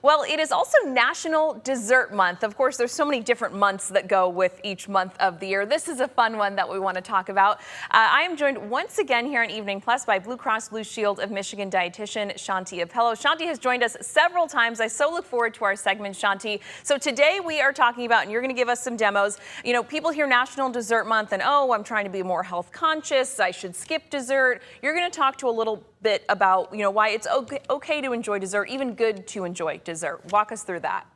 Well, it is also National Dessert Month. Of course, there's so many different months that go with each month of the year. This is a fun one that we want to talk about. I am joined once again here on Evening Plus by Blue Cross Blue Shield of Michigan dietitian Shanti Appello. Shanti has joined us several times. I so look forward to our segment, Shanti. So today we are talking about, and you're going to give us some demos. You know, people hear National Dessert Month and, oh, I'm trying to be more health conscious. I should skip dessert. You're going to talk to a little bit about, why it's okay to enjoy dessert, even good to enjoy dessert. Walk us through that.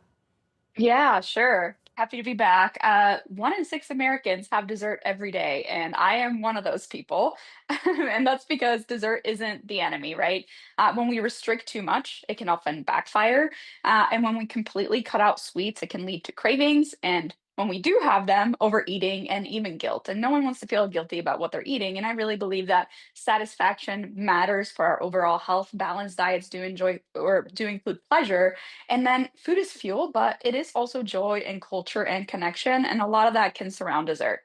Yeah, sure. Happy to be back. 1 in 6 Americans have dessert every day, and I am one of those people. And that's because dessert isn't the enemy, right? When we restrict too much, it can often backfire. And when we completely cut out sweets, it can lead to cravings. And when we do have them, overeating and even guilt. And no one wants to feel guilty about what they're eating. And I really believe that satisfaction matters for our overall health. Balanced diets do enjoy or do include pleasure, and then food is fuel, but it is also joy and culture and connection. And a lot of that can surround dessert.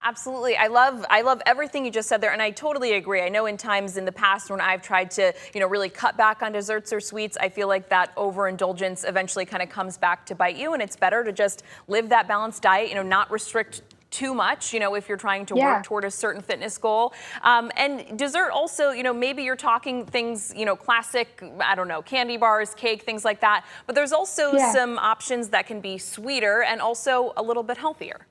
Absolutely. I love everything you just said there, and I totally agree. I know in times in the past when I've tried to, really cut back on desserts or sweets, I feel like that overindulgence eventually kind of comes back to bite you, and it's better to just live that balanced diet, not restrict too much, if you're trying to work Yeah. toward a certain fitness goal. And dessert also, maybe you're talking things, classic, I don't know, candy bars, cake, things like that. But there's also Yeah. some options that can be sweeter and also a little bit healthier.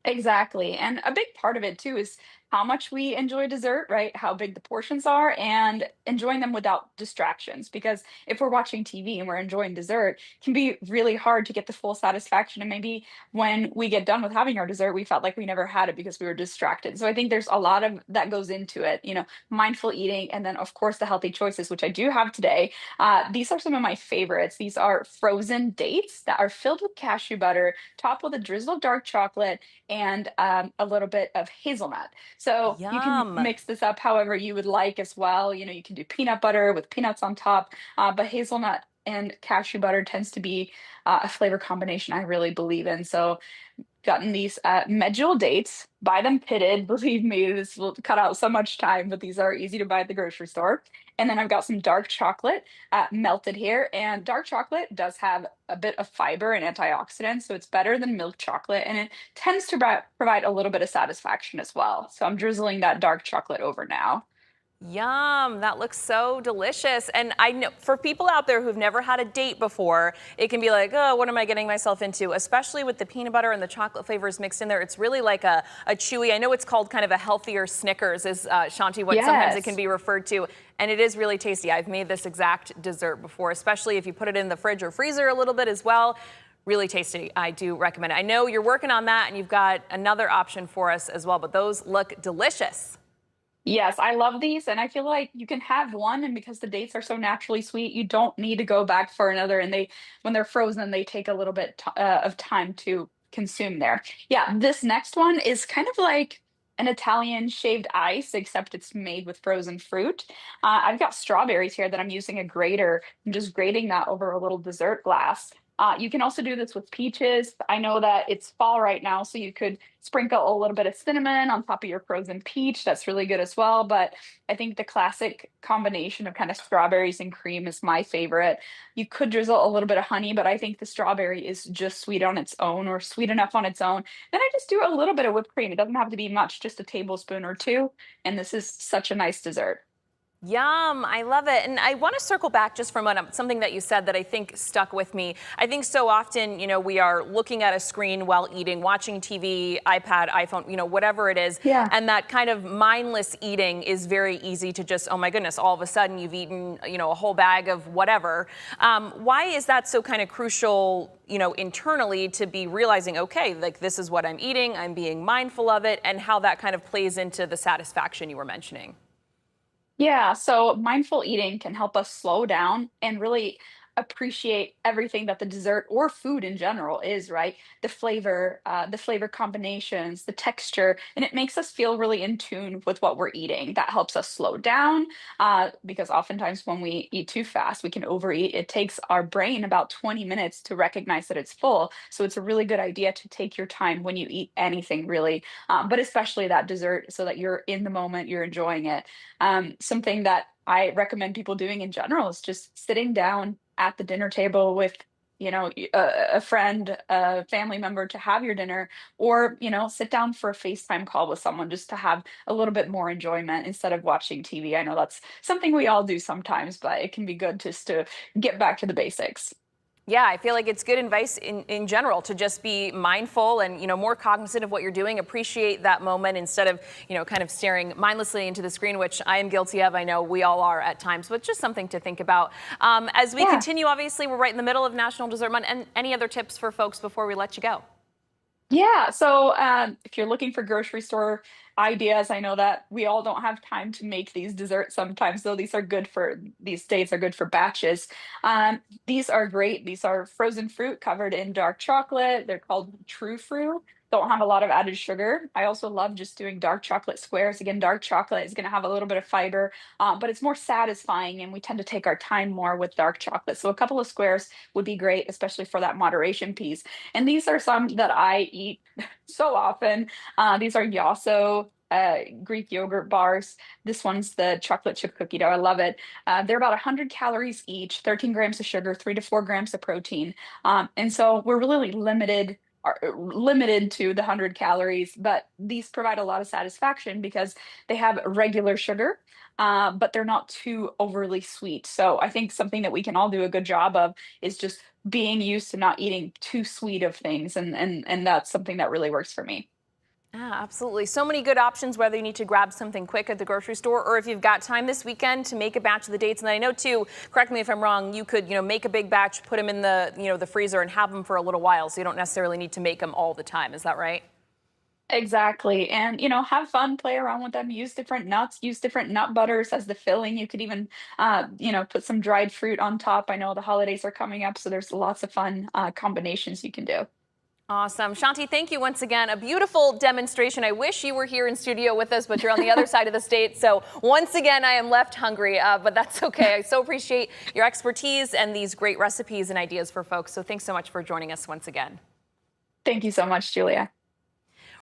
Exactly. And a big part of it too is how much we enjoy dessert, right? How big the portions are and enjoying them without distractions. Because if we're watching TV and we're enjoying dessert, it can be really hard to get the full satisfaction. And maybe when we get done with having our dessert, we felt like we never had it because we were distracted. So I think there's a lot of that goes into it, mindful eating. And then, of course, the healthy choices, which I do have today. These are some of my favorites. These are frozen dates that are filled with cashew butter, topped with a drizzle of dark chocolate and a little bit of hazelnut. So you can Yum. mix this up however you would like as well. You can do peanut butter with peanuts on top, but hazelnut and cashew butter tends to be a flavor combination I really believe in. So gotten these medjool dates, buy them pitted. Believe me, this will cut out so much time, but these are easy to buy at the grocery store. And then I've got some dark chocolate melted here. And dark chocolate does have a bit of fiber and antioxidants, so it's better than milk chocolate. And it tends to provide a little bit of satisfaction as well. So I'm drizzling that dark chocolate over now. Yum, that looks so delicious. And I know for people out there who've never had a date before, it can be like, oh, what am I getting myself into? Especially with the peanut butter and the chocolate flavors mixed in there. It's really like a chewy, I know it's called kind of a healthier Snickers, is Shanti, what sometimes it can Yes. be referred to. And it is really tasty. I've made this exact dessert before, especially if you put it in the fridge or freezer a little bit as well. Really tasty. I do recommend it. I know you're working on that and you've got another option for us as well, but those look delicious. Yes, I love these, and I feel like you can have one, and because the dates are so naturally sweet, you don't need to go back for another. And when they're frozen, they take a little bit of time to consume there. Yeah, this next one is kind of like an Italian shaved ice, except it's made with frozen fruit. I've got strawberries here that I'm using a grater. I'm just grating that over a little dessert glass. You can also do this with peaches. I know that it's fall right now, so you could sprinkle a little bit of cinnamon on top of your frozen peach. That's really good as well. But I think the classic combination of kind of strawberries and cream is my favorite. You could drizzle a little bit of honey, but I think the strawberry is just sweet on its own or sweet enough on its own. Then I just do a little bit of whipped cream. It doesn't have to be much, just a tablespoon or two. And this is such a nice dessert. Yum, I love it. And I want to circle back just from something that you said that I think stuck with me. I think so often, we are looking at a screen while eating, watching TV, iPad, iPhone, whatever it is. Yeah. And that kind of mindless eating is very easy to just, oh my goodness, all of a sudden you've eaten, a whole bag of whatever. Why is that so kind of crucial, internally to be realizing, okay, like this is what I'm eating, I'm being mindful of it, and how that kind of plays into the satisfaction you were mentioning? Yeah, so mindful eating can help us slow down and really appreciate everything that the dessert or food in general is, right? The flavor combinations, the texture, and it makes us feel really in tune with what we're eating. That helps us slow down because oftentimes when we eat too fast, we can overeat. It takes our brain about 20 minutes to recognize that it's full. So it's a really good idea to take your time when you eat anything, really, but especially that dessert so that you're in the moment, you're enjoying it. Something that I recommend people doing in general is just sitting down at the dinner table with a friend, a family member to have your dinner, or sit down for a FaceTime call with someone just to have a little bit more enjoyment instead of watching TV. I know that's something we all do sometimes, but it can be good just to get back to the basics. Yeah, I feel like it's good advice in general to just be mindful and, more cognizant of what you're doing, appreciate that moment instead of, kind of staring mindlessly into the screen, which I am guilty of. I know we all are at times, but just something to think about. As we continue, obviously, we're right in the middle of National Dessert Month. And any other tips for folks before we let you go? Yeah, so if you're looking for grocery store ideas, I know that we all don't have time to make these desserts sometimes, so these dates are good for batches. These are great. These are frozen fruit covered in dark chocolate. They're called True Fruit. Don't have a lot of added sugar. I also love just doing dark chocolate squares. Again, dark chocolate is going to have a little bit of fiber, but it's more satisfying, and we tend to take our time more with dark chocolate. So a couple of squares would be great, especially for that moderation piece. And these are some that I eat so often. These are Yasso Greek yogurt bars. This one's the chocolate chip cookie dough. I love it. They're about 100 calories each, 13 grams of sugar, 3 to 4 grams of protein. And so we're really limited to the 100 calories, but these provide a lot of satisfaction because they have regular sugar, but they're not too overly sweet. So I think something that we can all do a good job of is just being used to not eating too sweet of things, and that's something that really works for me. Yeah, absolutely. So many good options, whether you need to grab something quick at the grocery store or if you've got time this weekend to make a batch of the dates. And I know, too, correct me if I'm wrong, you could, make a big batch, put them in the, the freezer and have them for a little while. So you don't necessarily need to make them all the time. Is that right? Exactly. And, have fun, play around with them, use different nuts, use different nut butters as the filling. You could even, put some dried fruit on top. I know the holidays are coming up, so there's lots of fun combinations you can do. Awesome. Shanti, thank you once again. A beautiful demonstration. I wish you were here in studio with us, but you're on the other side of the state. So once again, I am left hungry, but that's okay. I so appreciate your expertise and these great recipes and ideas for folks. So thanks so much for joining us once again. Thank you so much, Julia.